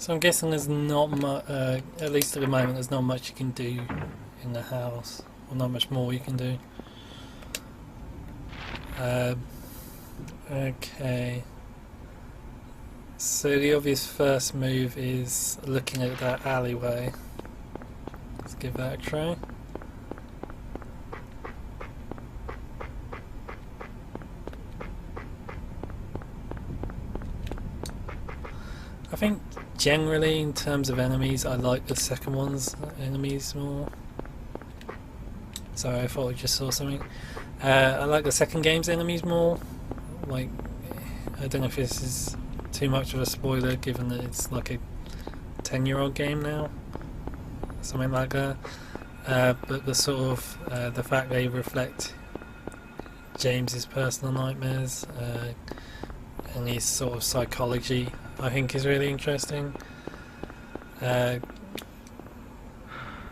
So I'm guessing there's not much, at least at the moment, there's not much you can do in the house, or not much more you can do. Uh, okay. So the obvious first move is looking at that alleyway. Let's give that a try. I think generally in terms of enemies I like the second one's enemies more. Sorry, I thought I just saw something. I like the second game's enemies more. Like, I don't know if this is too much of a spoiler given that it's like a 10-year-old game now. Something like that. But the sort of, the fact they reflect James's personal nightmares and his sort of psychology, I think is really interesting.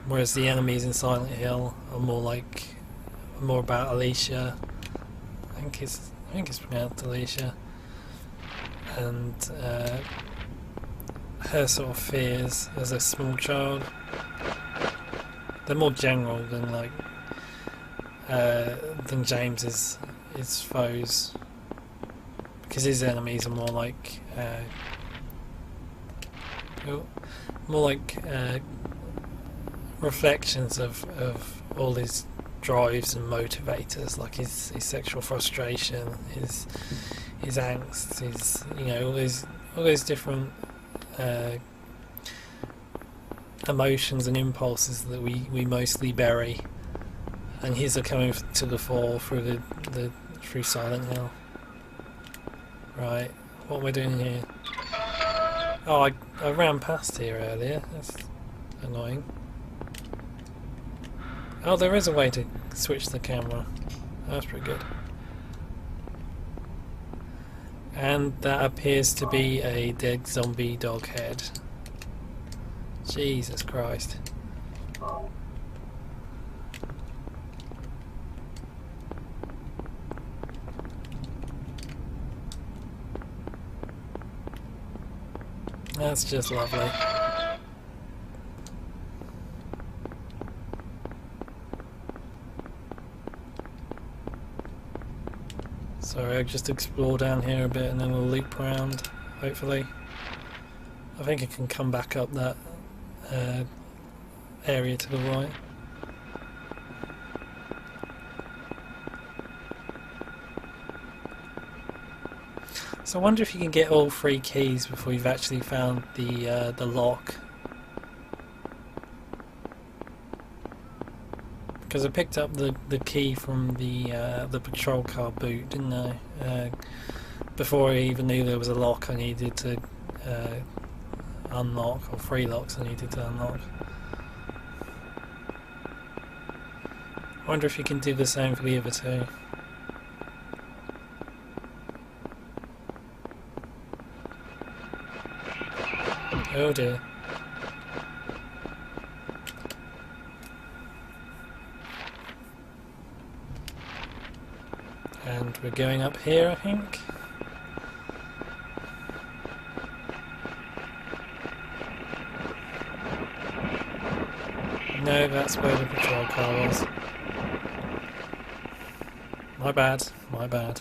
Whereas the enemies in Silent Hill are more about Alicia. I think it's pronounced Alicia, and her sort of fears as a small child. They're more general than than James's his foes, because his enemies are more like reflections of all his drives and motivators, like his sexual frustration, his angst, his all those different emotions and impulses that we mostly bury, and his are coming to the fore through through Silent Hill. Right, what am I doing here? Oh, I ran past here earlier. That's annoying. Oh, there is a way to switch the camera. That's pretty good. And that appears to be a dead zombie dog head. Jesus Christ. That's just lovely. Sorry, I'll just explore down here a bit and then we'll loop around, hopefully. I think I can come back up that area to the right. So I wonder if you can get all 3 keys before you've actually found the lock. Because I picked up the key from the patrol car boot, didn't I? Before I even knew there was a lock I needed to unlock, or 3 locks I needed to unlock. I wonder if you can do the same for the other 2. Oh dear. And we're going up here, I think. No, that's where the patrol car was. My bad, my bad.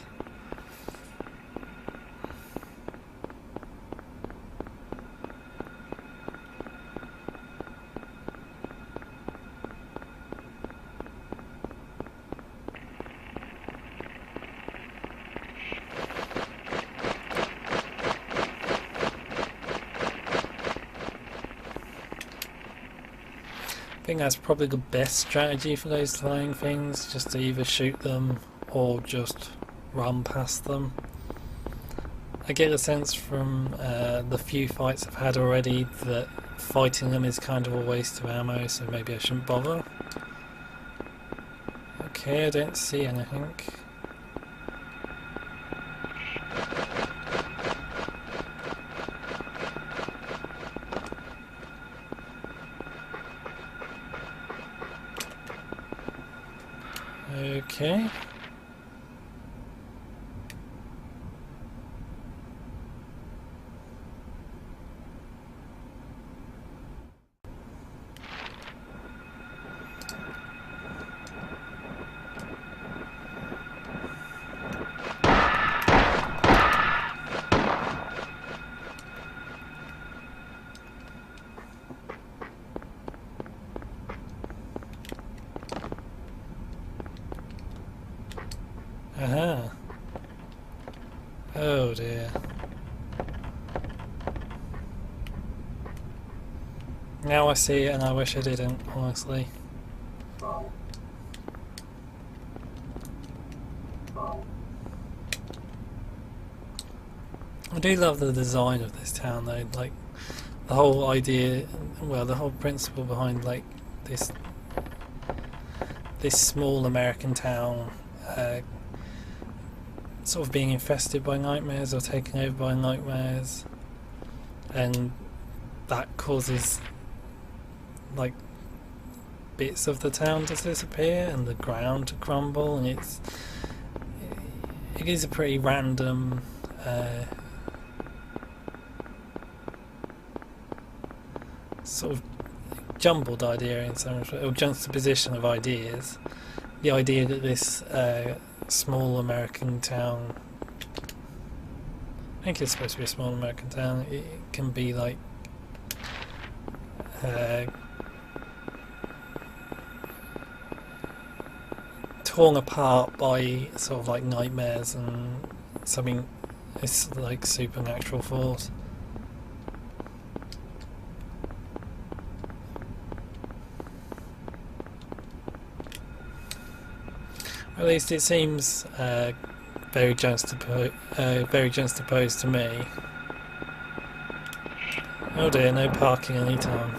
I think that's probably the best strategy for those flying things, just to either shoot them or just run past them. I get a sense from the few fights I've had already that fighting them is kind of a waste of ammo, so maybe I shouldn't bother. Okay, I don't see anything. Okay. Aha. Oh dear. Now I see it and I wish I didn't, honestly. I do love the design of this town though, like the whole idea, well the whole principle behind like this small American town sort of being infested by nightmares or taken over by nightmares, and that causes like bits of the town to disappear and the ground to crumble, and it is a pretty random sort of jumbled idea in some respect, or juxtaposition of ideas. The idea that this small American town, I think it's supposed to be a small American town, it can be like torn apart by sort of like nightmares and something, it's like supernatural force. At least it seems very juxtaposed to me. Oh dear, no parking anytime.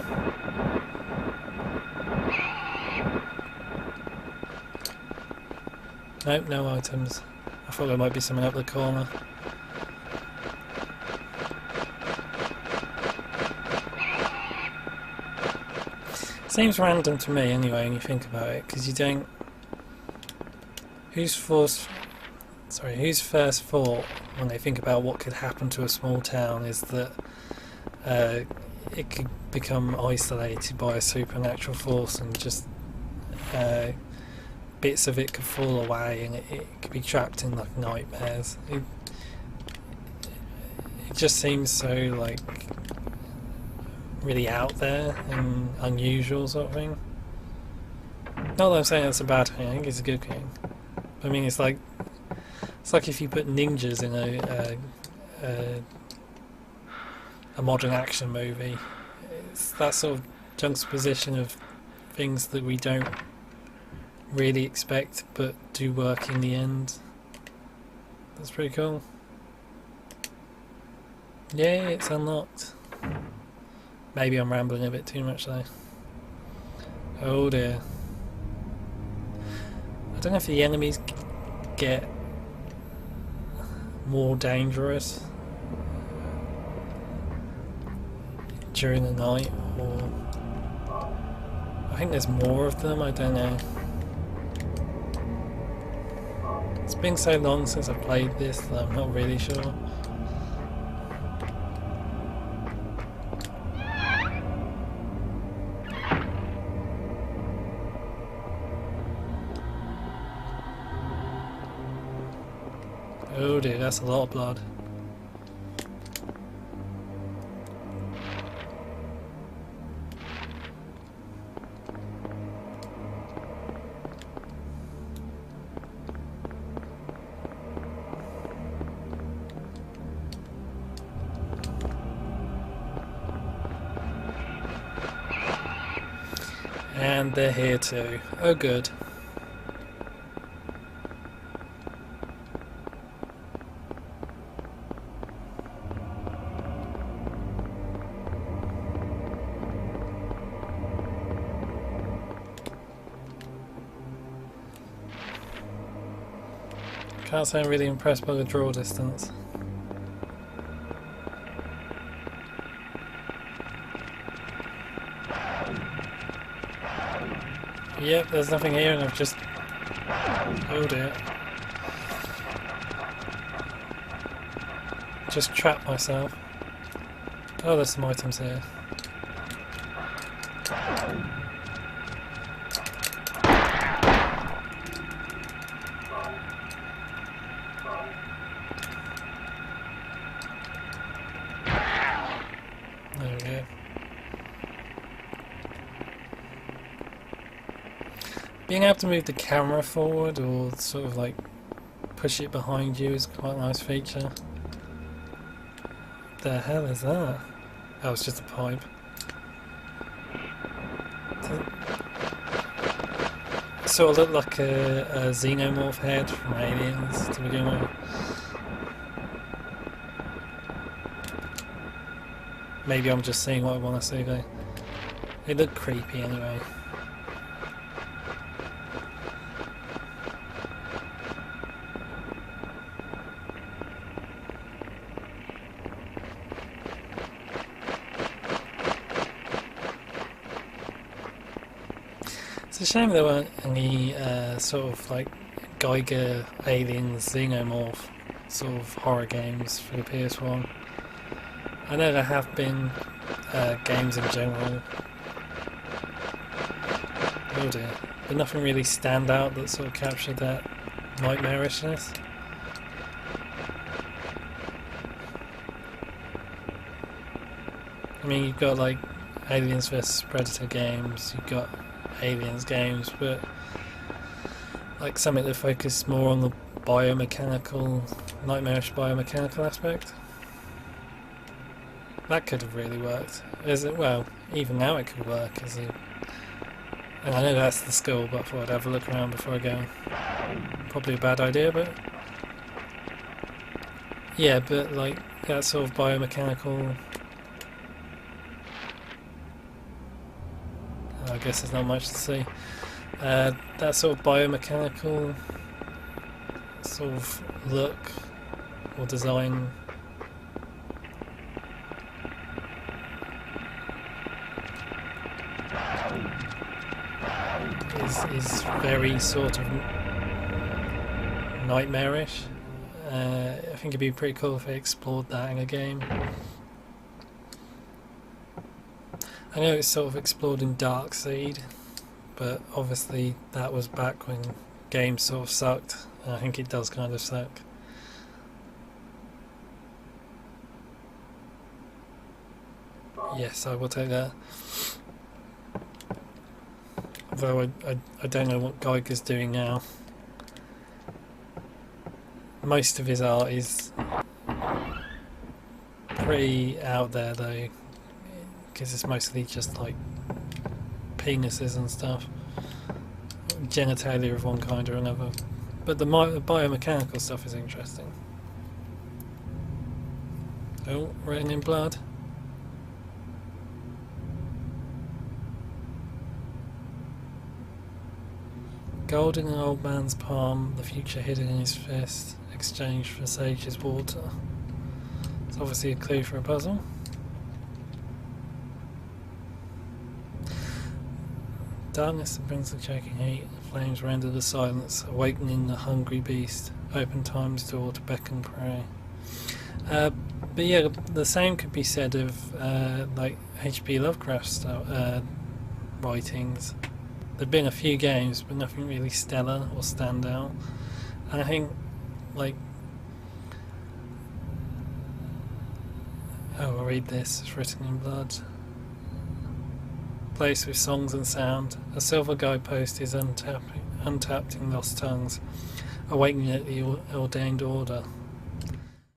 Nope, no items. I thought there might be something up the corner. Seems random to me anyway when you think about it, because you don't... Whose first thought when they think about what could happen to a small town is that it could become isolated by a supernatural force and just bits of it could fall away and it could be trapped in like nightmares. It just seems so like really out there and unusual sort of thing. Not that I'm saying that's a bad thing, I think it's a good thing. I mean, it's like if you put ninjas in a modern action movie. It's that sort of juxtaposition of things that we don't really expect but do work in the end. That's pretty cool. Yay, it's unlocked. Maybe I'm rambling a bit too much though. Oh dear. I don't know if the enemies get more dangerous during the night, or I think there's more of them, I don't know. It's been so long since I've played this that I'm not really sure. Oh dear, that's a lot of blood. And they're here too. Oh good. Can't say I'm really impressed by the draw distance. Yep, there's nothing here and I've just... oh dear. Just trapped myself. Oh, there's some items here. There we go. Being able to move the camera forward or sort of like push it behind you is quite a nice feature. The hell is that? Oh, it's just a pipe. Sort of looked like a xenomorph head from Aliens to begin with. Maybe I'm just seeing what I want to see though. It looked creepy anyway. It's a shame there weren't any sort of like Geiger, Aliens, Xenomorph sort of horror games for the PS1. I know there have been games in general. Oh dear. But nothing really stand out that sort of captured that nightmarishness. I mean, you've got like Aliens vs Predator games, you've got Aliens games, but like something that focused more on the biomechanical, nightmarish biomechanical aspect. That could have really worked. Well, even now it could work as a... And I know that's the school, but I thought I'd have a look around before I go. Probably a bad idea, but... Yeah, but like that sort of biomechanical... I guess there's not much to see. That sort of biomechanical sort of look or design is very sort of nightmarish. I think it'd be pretty cool if they explored that in a game. I know it's sort of explored in Darkseid, but obviously that was back when games sort of sucked, and I think it does kind of suck. Yes, I will take that. Although I don't know what Geiger's doing now. Most of his art is pretty out there though, because it's mostly just like penises and stuff, genitalia of one kind or another. But the biomechanical stuff is interesting. Oh, written in blood. Gold in an old man's palm, the future hidden in his fist, exchanged for sage's water. It's obviously a clue for a puzzle. Darkness that brings the choking heat, flames render the silence, awakening the hungry beast, open time's door to beckon prey. But yeah, the same could be said of like H.P. Lovecraft style, writings. There've been a few games, but nothing really stellar or standout. And I think, like, oh, I'll read this. It's written in blood. Place with songs and sound. A silver guidepost is untapped in lost tongues, awakening at the ordained order.